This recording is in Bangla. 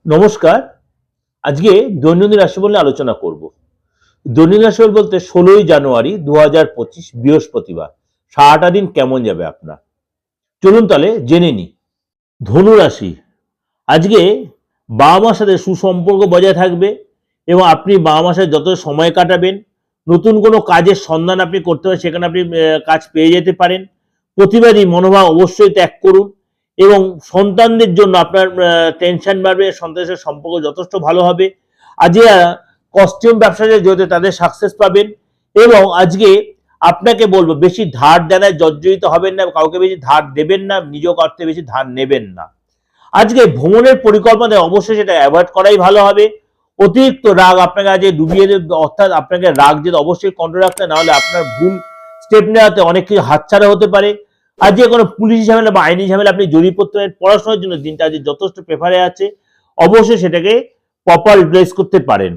নমস্কার। আজকে দৈনন্দিন রাশিফল নিয়ে আলোচনা করব। দৈনন্দিন রাশিফল বলতে 16ই জানুয়ারি 2025 বৃহস্পতিবার। সারাটা দিন কেমন যাবে আপনার, চলুন তাহলে জেনে নিই। ধনু রাশি, আজকে বাবা মার সাথে সুসম্পর্ক বজায় থাকবে এবং আপনি বাবা মার সাথে যত সময় কাটাবেন, নতুন কোনো কাজের সন্ধান আপনি করতে পারেন, সেখানে আপনি কাজ পেয়ে যেতে পারেন। প্রতিবাদী মনোভাব অবশ্যই ত্যাগ করুন এবং সন্তানদের জন্য আপনার টেনশন বাড়বে, সন্তানের সাথে সম্পর্ক যথেষ্ট ভালো হবে। আজকে কস্টিউম ব্যবসাতে জড়িত তাদের সাকসেস পাবেন এবং আজকে আপনাকে বলবো বেশি ধার দেনায় জর্জরিত হবেন না, কাউকে বেশি ধার দেবেন না, নিজ অর্থে বেশি ধার নেবেন না। আজকে ভ্রমণের পরিকল্পনা অবশ্যই সেটা অ্যাভয়েড করাই ভালো হবে। অতিরিক্ত রাগ আপনাকে আজকে ডুবিয়ে দেবে, অর্থাৎ আপনাকে রাগ যেটা অবশ্যই কন্ট্রোল রাখতে, না হলে আপনার ভুল স্টেপ নেওয়াতে অনেক কিছু হাতছাড়া হতে পারে। আজকে কোনো পুলিশ ঝামেলা বা আইনি ঝামেলা আপনি জড়িয়ে পড়তে পারেন। পড়াশোনার জন্য দিনটা আজকে যথেষ্ট প্রেফারে আছে, অবশ্যই সেটাকে প্রপার ইউটিলাইজ করতে পারেন।